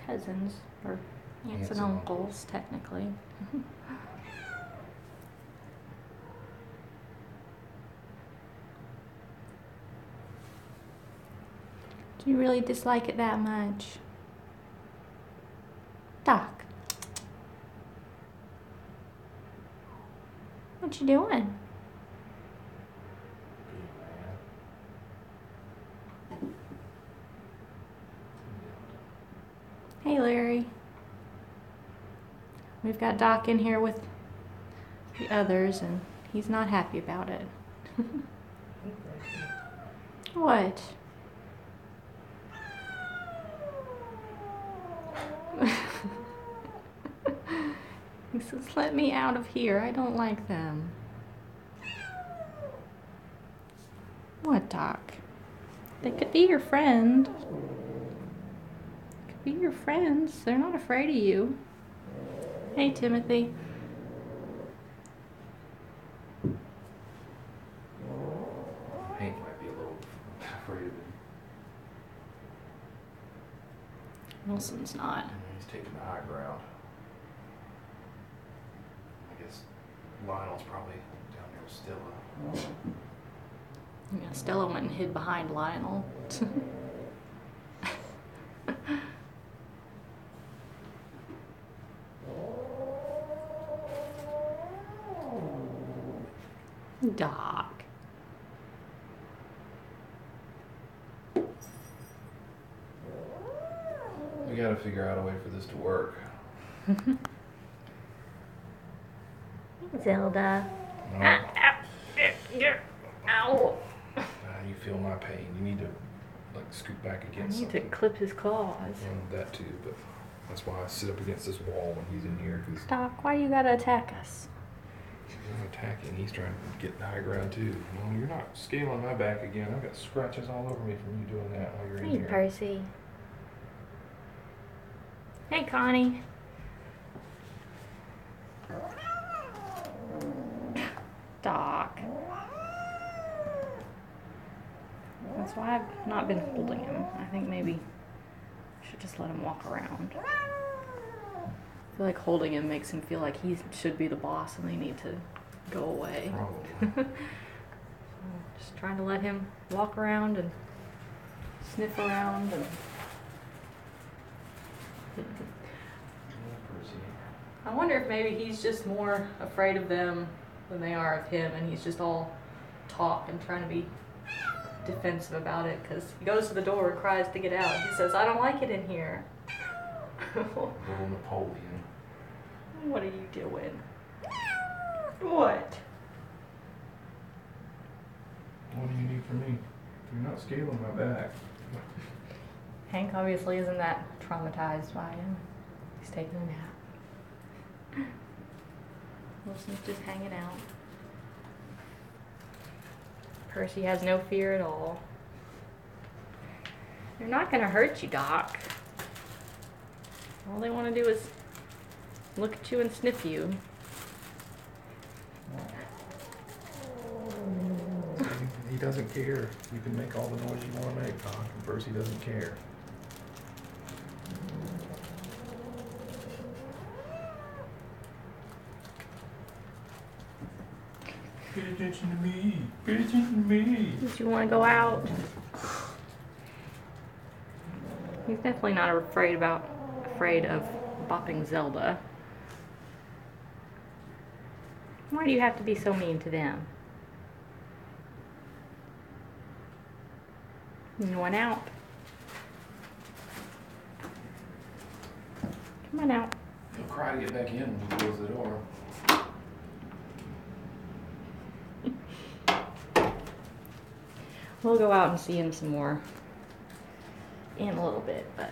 cousins, or aunts and uncles, technically. Do you really dislike it that much? Doc. What you doing? Hey, Larry. We've got Doc in here with the others, and he's not happy about it. What? He says, let me out of here. I don't like them. What, Doc? They could be your friend. Could be your friends. They're not afraid of you. Hey, Timothy. Hank might be a little afraid of it. Wilson's not. He's taking the high ground. I guess Lionel's probably down there with Stella. Yeah, Stella went and hid behind Lionel. Doc. We gotta figure out a way for this to work. Zelda. No. Ow. You feel my pain. You need to like scoot back I against need to something. clip his claws. That too, but that's why I sit up against this wall when he's in here, because Doc, why you gotta attack us? he's not attacking. He's trying to get the high ground too. No, you're not scaling my back again. I've got scratches all over me from you doing that while you're in Hey, here. Percy. Hey, Connie. Doc. That's why I've not been holding him. I think maybe I should just let him walk around. I feel like holding him makes him feel like he should be the boss and they need to go away. Probably. Just trying to let him walk around and sniff around and I wonder if maybe he's just more afraid of them than they are of him, and he's just all talk and trying to be defensive about it, because he goes to the door and cries to get out. He says, I don't like it in here. Little Napoleon. What are you doing? What? What do you need from me? You're not scaling my back. Hank obviously isn't that traumatized by him. He's taking a nap. Wilson's just hanging out. Percy has no fear at all. They're not gonna hurt you, Doc. All they want to do is look at you and sniff you. He doesn't care. You can make all the noise you want to make, Doc, and Percy doesn't care. Pay attention to me. Pay attention to me. Did you want to go out? He's definitely not afraid of bopping Zelda. Why do you have to be so mean to them? You want out? Come on out. He'll cry to get back in when he closes the door. We'll go out and see him some more in a little bit, but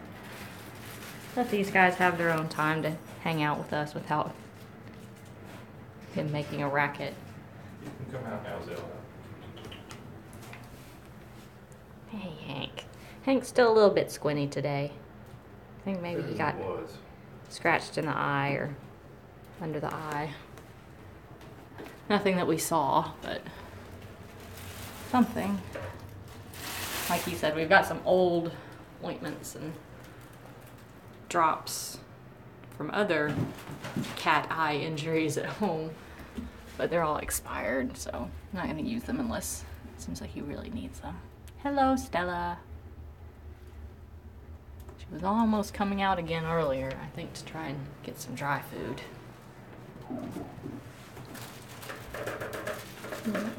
let these guys have their own time to hang out with us without him making a racket. You can come out now, Zelda. Hey, Hank. Hank's still a little bit squinty today. I think maybe he got scratched in the eye or under the eye. Nothing that we saw, but something. Like he said, we've got some old ointments and drops from other cat eye injuries at home, but they're all expired, so I'm not gonna use them unless it seems like he really needs them. Hello, Stella. She was almost coming out again earlier, I think, to try and get some dry food.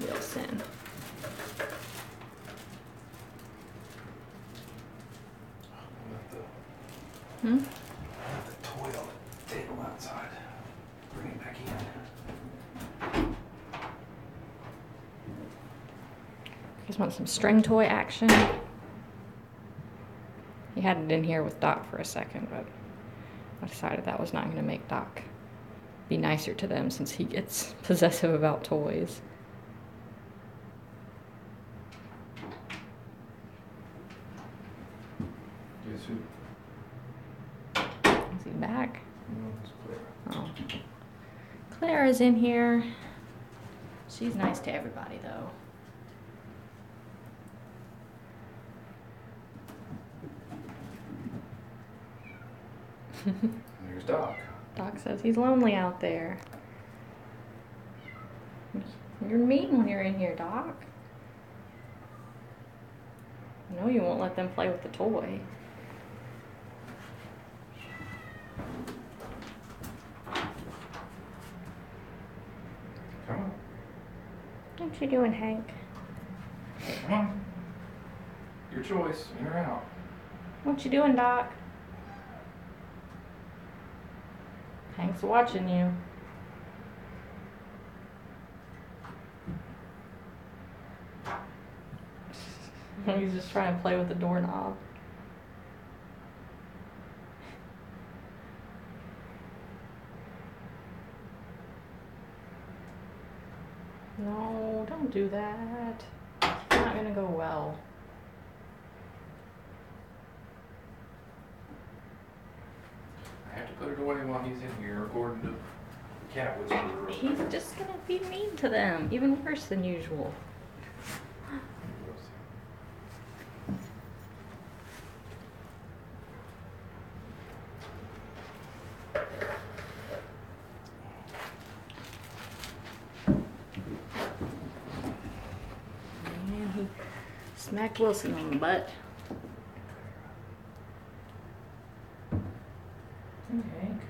Wilson. Let the toy on the table outside. Bring it back in. You guys want some string toy action? He had it in here with Doc for a second, but I decided that was not going to make Doc be nicer to them since he gets possessive about toys. Guess who? Is he back? No, it's Clara. Oh. Clara's in here. She's nice to everybody, though. There's Doc. Doc says he's lonely out there. You're mean when you're in here, Doc. I know you won't let them play with the toy. Come on. What you doing, Hank? Come on. Your choice. In or out. What you doing, Doc? Hank's watching you. He's just trying to play with the doorknob. No, don't do that. It's not gonna go well. I have to put it away while he's in here, according to Cat Whisperer. He's just gonna be mean to them, even worse than usual. Man, he smacked Wilson on the butt. Hank,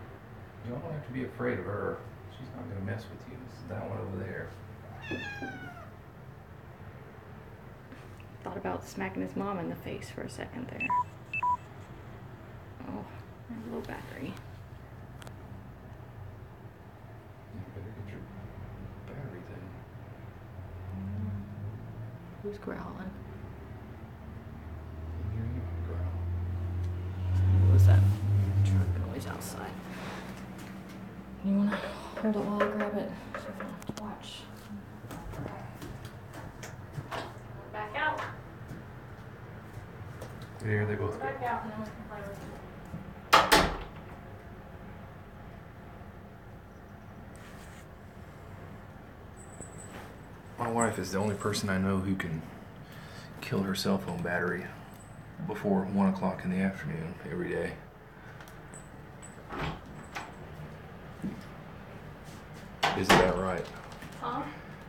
you don't have to be afraid of her. She's not going to mess with you. It's that one over there. Thought about smacking his mom in the face for a second there. Oh, I have a low battery. You better get your battery then. Who's growling? You hear you growl. What was that truck noise outside? You wanna hold it while I grab it? So I don't have to watch. Back out. There they both go. Back out and then we can play with it. My wife is the only person I know who can kill her cell phone battery before 1 o'clock in the afternoon every day. Isn't that right? Huh?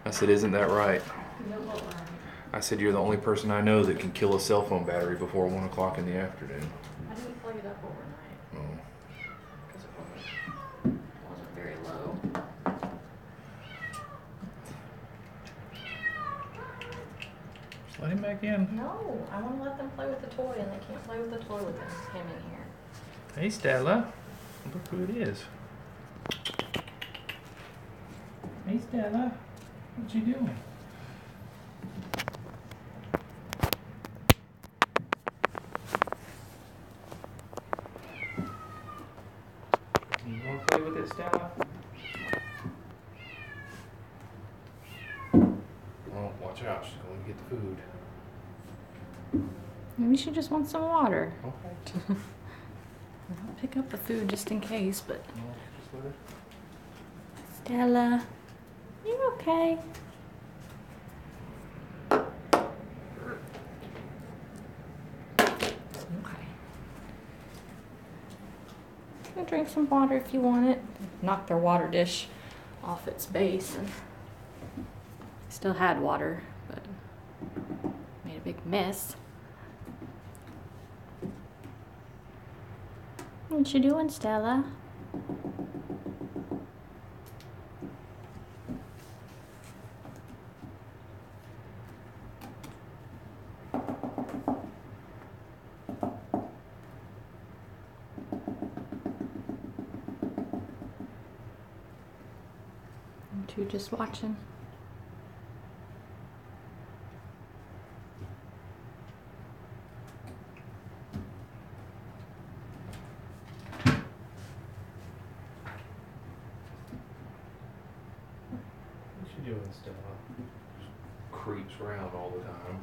I said, isn't that right? No, what line? I said, you're the only person I know that can kill a cell phone battery before 1 o'clock in the afternoon. I didn't plug it up overnight Oh. because it wasn't very low. Just let him back in. No, I want to let them play with the toy, and they can't play with the toy with him in here. Hey, Stella. Look who it is. Hey, Stella. What you doing? You want to play with it, Stella? Oh, watch out. She's going to get the food. Maybe she just wants some water. Okay. I'll pick up the food just in case, but... No, just let her. Stella, you okay? Okay. can drink some water if you want it. Knocked their water dish off its base and still had water, but made a big mess. What you doing, Stella? You just watching. What you doing, Stella? Just creeps around all the time.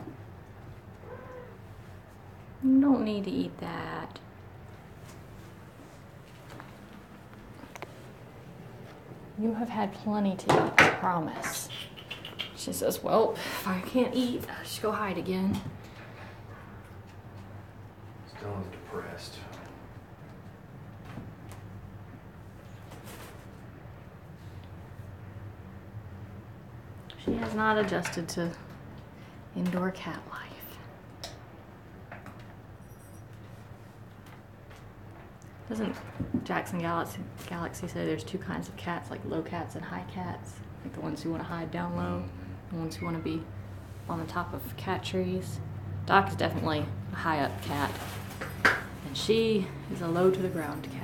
You don't need to eat that. You have had plenty to eat, I promise. She says, well, if I can't eat, I'll just go hide again. Stella's depressed. She has not adjusted to indoor cat life. Doesn't Jackson Galaxy say there's two kinds of cats, like low cats and high cats? Like the ones who want to hide down low, the ones who want to be on the top of cat trees. Doc is definitely a high up cat, and she is a low to the ground cat.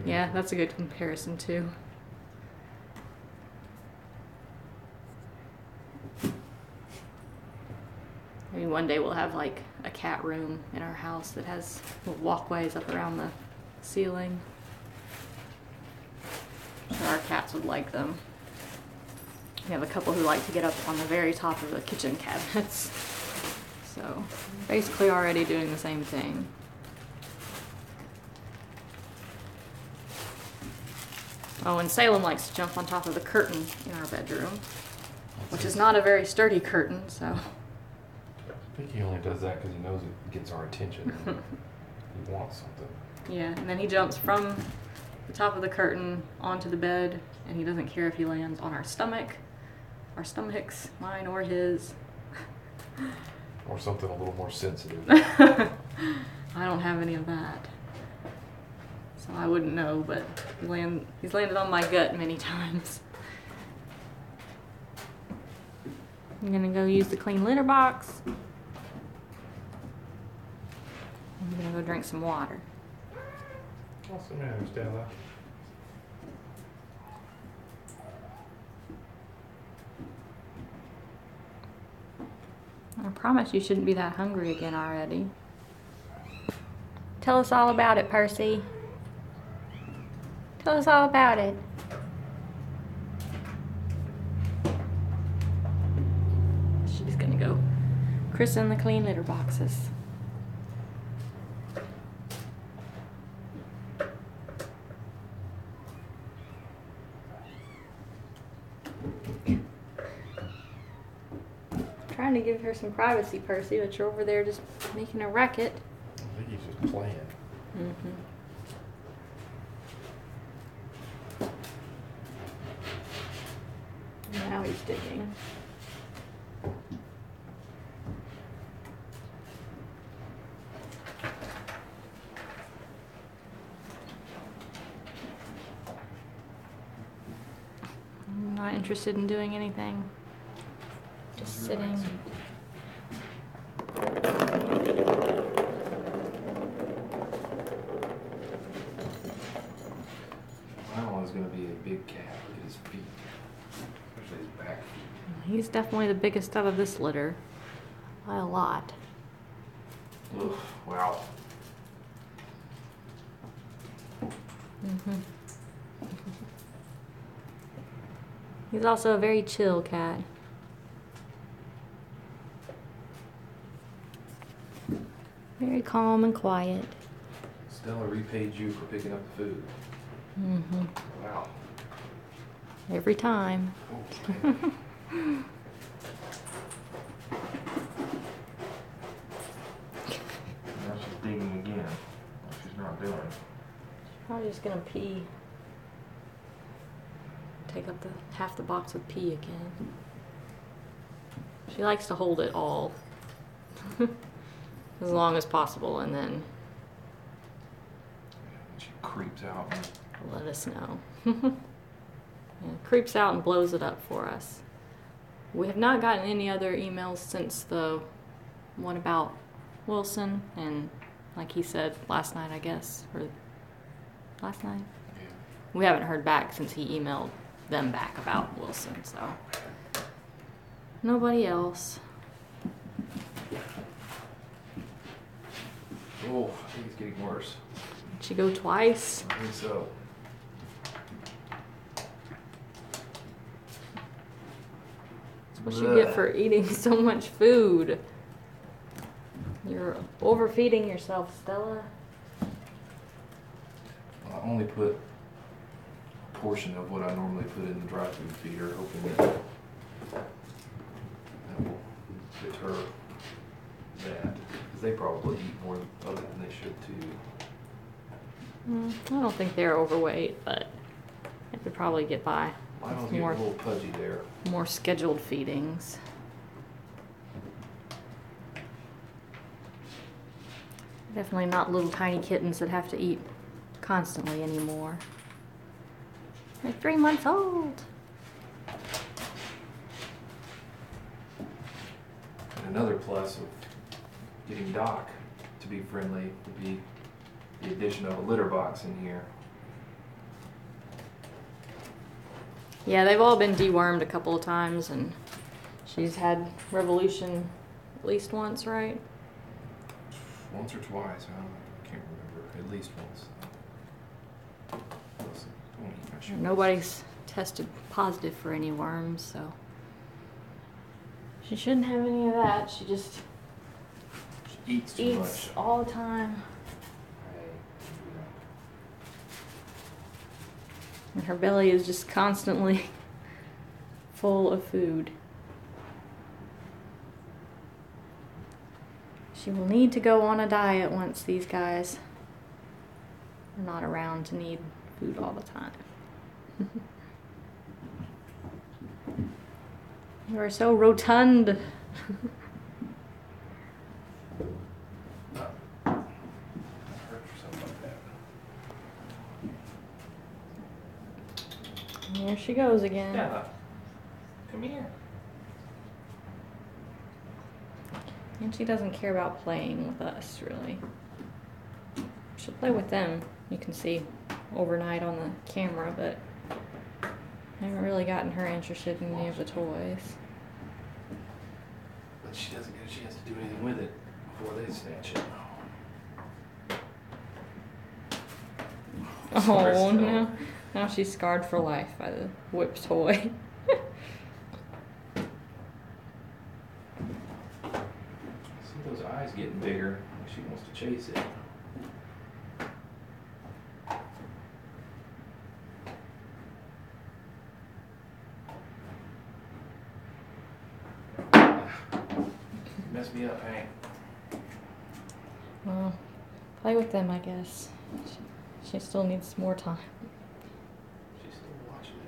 Yeah, that's a good comparison too. Maybe one day we'll have like a cat room in our house that has little walkways up around the ceiling. So our cats would like them. We have a couple who like to get up on the very top of the kitchen cabinets. So basically already doing the same thing. Oh, and Salem likes to jump on top of the curtain in our bedroom, which is not a very sturdy curtain, so. I think he only does that because he knows it gets our attention. He wants something. Yeah, and then he jumps from the top of the curtain onto the bed, and he doesn't care if he lands on our stomachs, mine or his. Or something a little more sensitive. I don't have any of that. So I wouldn't know, but he's landed on my gut many times. I'm gonna go use the clean litter box. I'm gonna go drink some water. What's the matter, Stella? I promise you shouldn't be that hungry again already. Tell us all about it, Percy. Tell us all about it. She's gonna go christen the clean litter boxes. Trying to give her some privacy, Percy, but you're over there just making a racket. I think he's just playing. Mm-hmm. Now he's digging. I'm not interested in doing anything. Just sitting. Mine is going to be a big cat. Look at his feet. Especially his back feet. He's definitely the biggest out of this litter. By a lot. Ugh, wow. Mm-hmm. He's also a very chill cat. Very calm and quiet. Stella repaid you for picking up the food. Mm-hmm. Wow. Every time. Oh, now she's digging again. She's not doing it. Probably just gonna pee. Take up half the box with pee again. She likes to hold it all. As long as possible, and then She creeps out. let us know. Yeah, creeps out and blows it up for us. We have not gotten any other emails since the one about Wilson, and like he said last night, I guess, or last night. Yeah. We haven't heard back since he emailed them back about Wilson, so nobody else. Oh, I think it's getting worse. Did she go twice? I think so. That's what you get for eating so much food. You're overfeeding yourself, Stella. I only put a portion of what I normally put in the dry food feeder, hoping that will deter that. Because they probably eat more of it than they should too. I don't think they're overweight, but they could probably get by. Lionel's getting a little pudgy there. More scheduled feedings. Definitely not little tiny kittens that have to eat constantly anymore. They're 3 months old. And another plus of getting Doc to be friendly would be the addition of a litter box in here. Yeah, they've all been dewormed a couple of times, and she's had Revolution at least once, right? Once or twice, I can't remember. At least once. Listen, don't eat my shoes. Nobody's tested positive for any worms, so she shouldn't have any of that. She just She eats too eats much. all the time. And her belly is just constantly full of food. She will need to go on a diet once these guys are not around to need food all the time. You are so rotund. There she goes again. Stella, come here. And she doesn't care about playing with us, really. She'll play with them, you can see overnight on the camera, but I haven't really gotten her interested in any of the toys. But she doesn't get a chance to do anything with it before they snatch it. Sorry, Oh, Stella. no. Now she's scarred for life by the whip toy. See those eyes getting bigger. She wants to chase it. Mess me up, Hank. Well, play with them, I guess. She still needs more time. She's still watching it.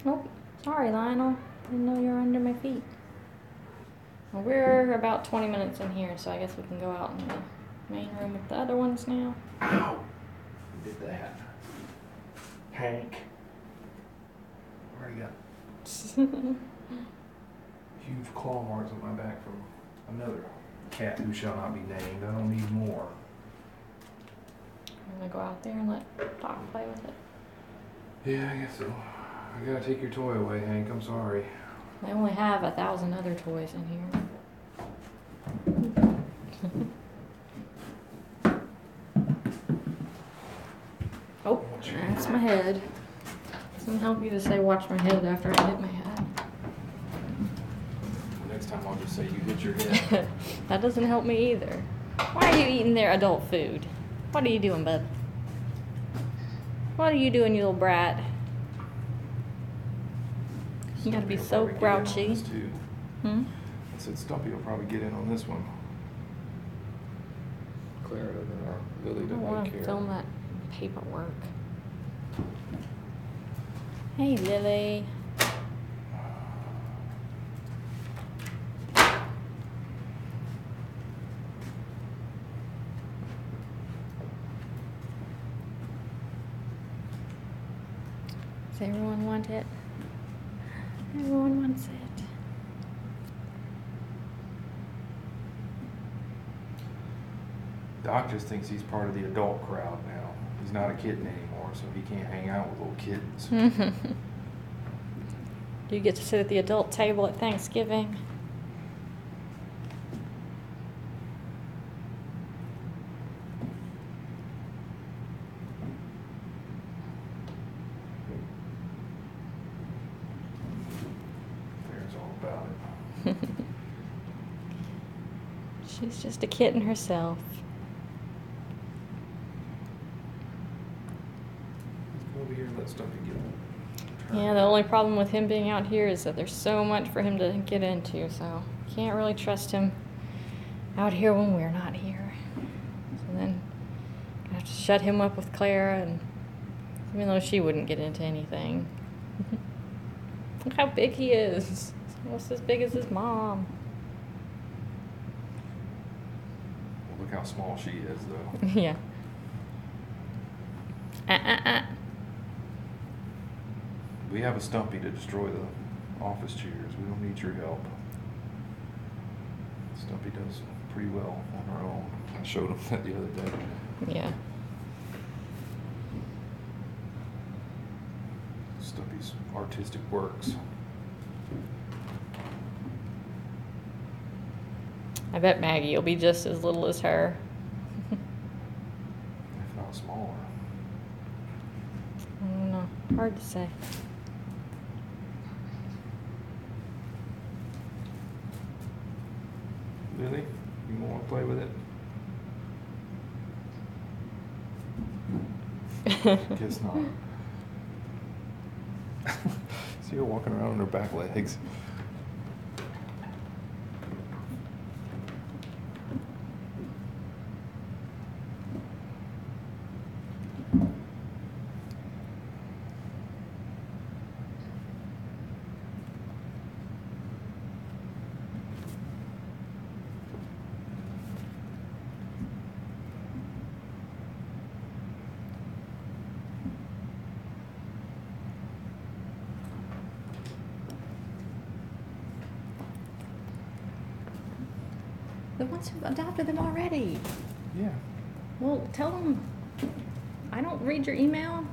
Oh, sorry, Lionel. Didn't know you were under my feet. Well, we're about 20 minutes in here, so I guess we can go out in the main room with the other ones now. Ow! Who did that? Hank. Already got huge claw marks on my back from another cat who shall not be named. I don't need more. I'm gonna go out there and let Doc play with it. Yeah, I guess so. I gotta take your toy away, Hank. I'm sorry. I only have 1,000 other toys in here. Oh, that's my head. Doesn't help you to say watch my head after I hit my head. Next time I'll just say you hit your head. That doesn't help me either. Why are you eating their adult food? What are you doing, bud? What are you doing, you little brat? You gotta be so grouchy. I said Stumpy will probably get in on this one. Clara doesn't, or Lily I doesn't don't really want to care. film that paperwork. Hey, Lily. Does everyone want it? Everyone wants it. Doc just thinks he's part of the adult crowd now. He's not a kitten anymore, so he can't hang out with little kittens. You get to sit at the adult table at Thanksgiving. There's all about it. She's just a kitten herself. Let's go over here and let Stumpy get it. Yeah, the only problem with him being out here is that there's so much for him to get into, so can't really trust him out here when we're not here. So then I have to shut him up with Clara, and even though she wouldn't get into anything. Look how big he is. He's almost as big as his mom. Well, look how small she is, though. Yeah. We have a Stumpy to destroy the office chairs. We don't need your help. Stumpy does pretty well on her own. I showed him that the other day. Yeah. Stumpy's artistic works. I bet Maggie will be just as little as her. If not smaller. I don't know. Hard to say. Lily, you want to play with it? Guess not. See her walking around on her back legs. The ones who adopted them already. Yeah. Well, tell them I don't read your email.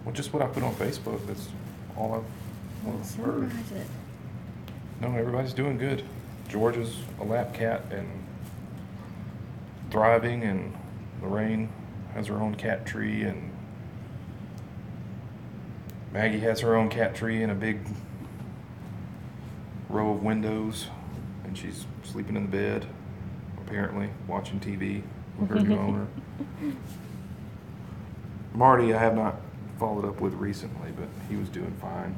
Well, just what I put on Facebook. That's all I've heard. Summarize it. No, everybody's doing good. George is a lap cat and thriving, and Lorraine has her own cat tree, and Maggie has her own cat tree in a big row of windows, and she's sleeping in the bed, apparently, watching TV with her new owner. Marty, I have not followed up with recently, but he was doing fine.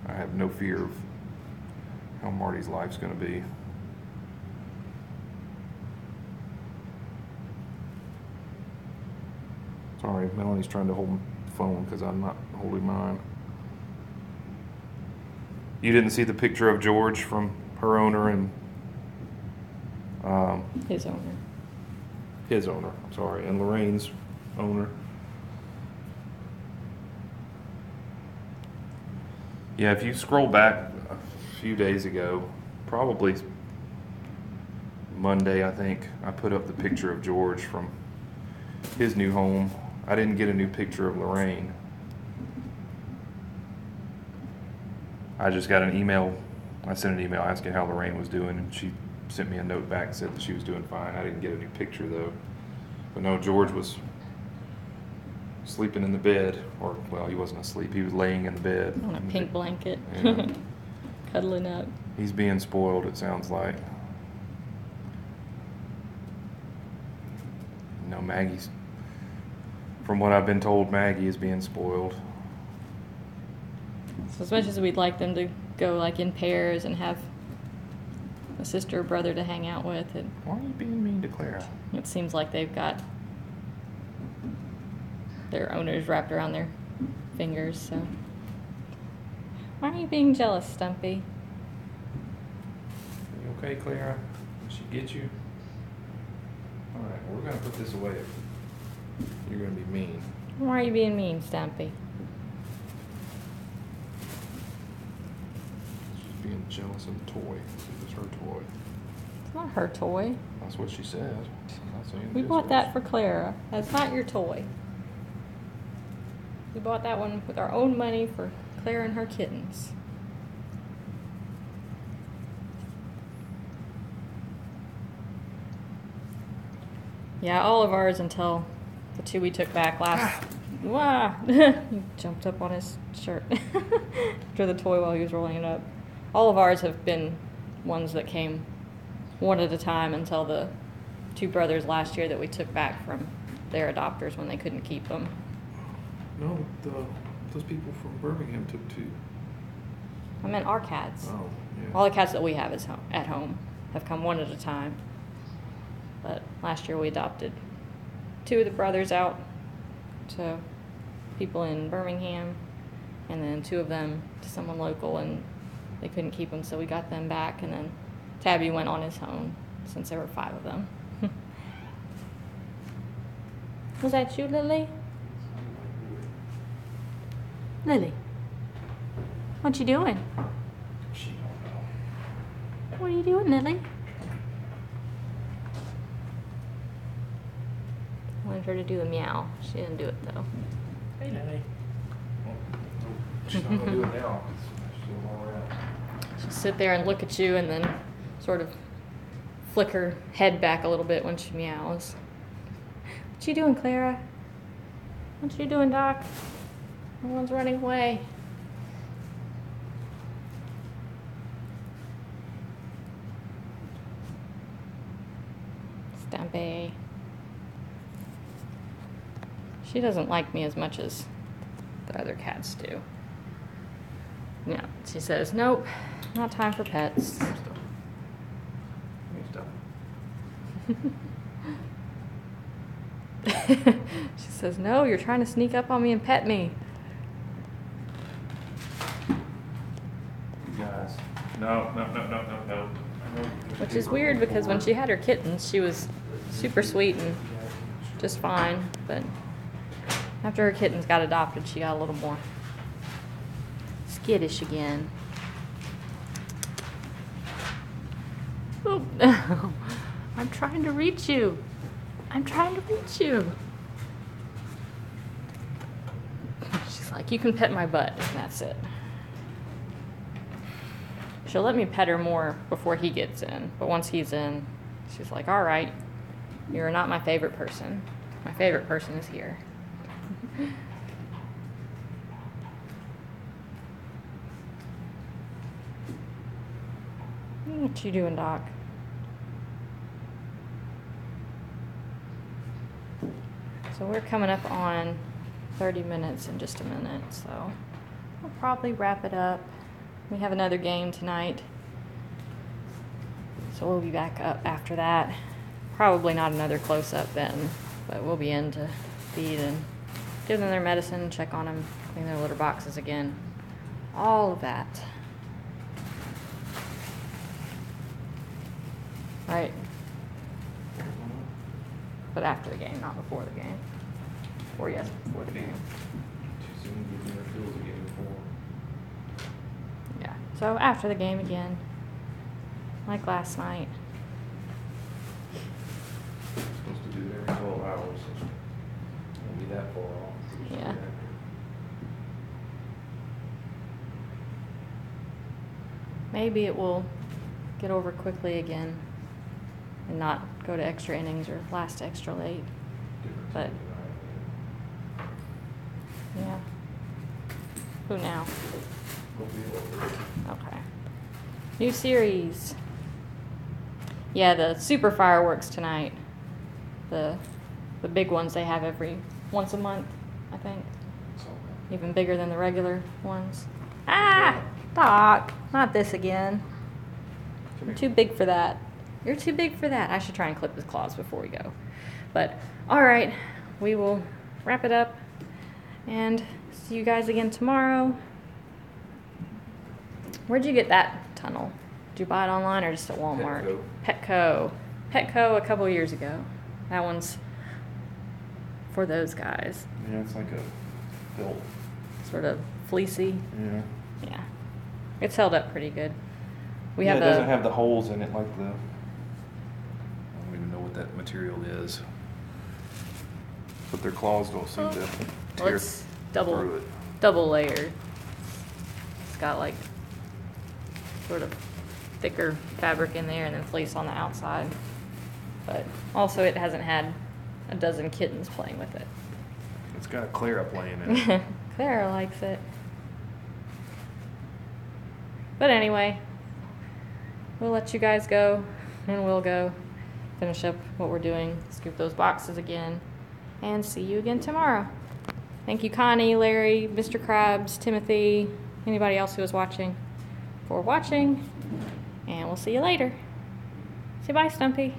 I have no fear of how Marty's life's going to be. Sorry, Melanie's trying to hold the phone because I'm not holding mine. You didn't see the picture of George from her owner and His owner. his owner, I'm sorry, and Lorraine's owner. Yeah, if you scroll back a few days ago, probably Monday, I think, I put up the picture of George from his new home. I didn't get a new picture of Lorraine. I just got an email. I sent an email asking how Lorraine was doing, and she sent me a note back and said that she was doing fine. I didn't get a new picture, though. But no, George was sleeping in the bed, or well, he wasn't asleep. He was laying in the bed On a pink blanket, Yeah. cuddling up. He's being spoiled, it sounds like. No, Maggie's. From what I've been told, Maggie is being spoiled. So as much as we'd like them to go like in pairs and have a sister or brother to hang out with, Why are you being mean to Clara? it seems like they've got their owners wrapped around their fingers. So why are you being jealous, Stumpy? You okay, Clara? Did she get you? All right, we're gonna put this away. You're gonna be mean. Why are you being mean, Stumpy? She's being jealous of the toy. It was her toy. It's not her toy. That's what she said. I'm not saying We this bought was. that for Clara. That's not your toy. We bought that one with our own money for Clara and her kittens. Yeah, all of ours until the two we took back last. Wow! He jumped up on his shirt after the toy while he was rolling it up. All of ours have been ones that came one at a time until the two brothers last year that we took back from their adopters when they couldn't keep them. No, those people from Birmingham took two. I meant our cats. Oh, yeah. All the cats that we have at home have come one at a time. But last year we adopted two of the brothers out to people in Birmingham, and then two of them to someone local, and they couldn't keep them, so we got them back, and then Tabby went on his own since there were 5 of them. Was that you, Lily? Lily, what you doing? She don't know. What are you doing, Lily? I wanted her to do a meow. She didn't do it though. Hey, Lily. She's not gonna do it now. She'll roll around. She'll sit there and look at you and then sort of flick her head back a little bit when she meows. What you doing, Clara? What you doing, Doc? Everyone's running away. Stampy. She doesn't like me as much as the other cats do. Yeah, she says, nope, not time for pets. Stop. She says, no, you're trying to sneak up on me and pet me. You guys. No. Which is weird because when she had her kittens, she was super sweet and just fine. But after her kittens got adopted, she got a little more skittish again. Oh, I'm trying to reach you. I'm trying to reach you. She's like, you can pet my butt, and that's it. She'll let me pet her more before he gets in, but once he's in, she's like, all right, you're not my favorite person. My favorite person is here. What you doing, Doc? So we're coming up on 30 minutes in just a minute, so we'll probably wrap it up. We have another game tonight, so we'll be back up after that. Probably not another close-up then, but we'll be in to feed and give them their medicine, check on them, clean their litter boxes again, all of that. Right? But after the game, not before the game. Or yes, before the game. Too soon to give her feels again before. Yeah. So after the game again, like last night. Supposed to do it every 12 hours. So won't be that far off. Yeah. Maybe it will get over quickly again and not go to extra innings or last extra late. But Who now? Okay. New series. Yeah, the super fireworks tonight. The big ones they have once a month, I think. Even bigger than the regular ones. Ah! Doc! Not this again. You're too big for that. You're too big for that. I should try and clip his claws before we go. But, alright. We will wrap it up. And see you guys again tomorrow. Where'd you get that tunnel? Did you buy it online or just at Walmart? Petco. Petco a couple years ago. That one's for those guys. Yeah, it's like a felt. Sort of fleecy. Yeah. Yeah. It's held up pretty good. It doesn't have the holes in it like I don't even know what that material is. But their claws don't seem to tear it's through it. double layered. It's got like sort of thicker fabric in there and then fleece on the outside. But also it hasn't had a dozen kittens playing with it. It's got Clara playing in it. Clara likes it. But anyway, we'll let you guys go and we'll go finish up what we're doing, scoop those boxes again, and see you again tomorrow. Thank you, Connie, Larry, Mr. Krabs, Timothy, anybody else who was watching, for watching, and we'll see you later. Say bye, Stumpy.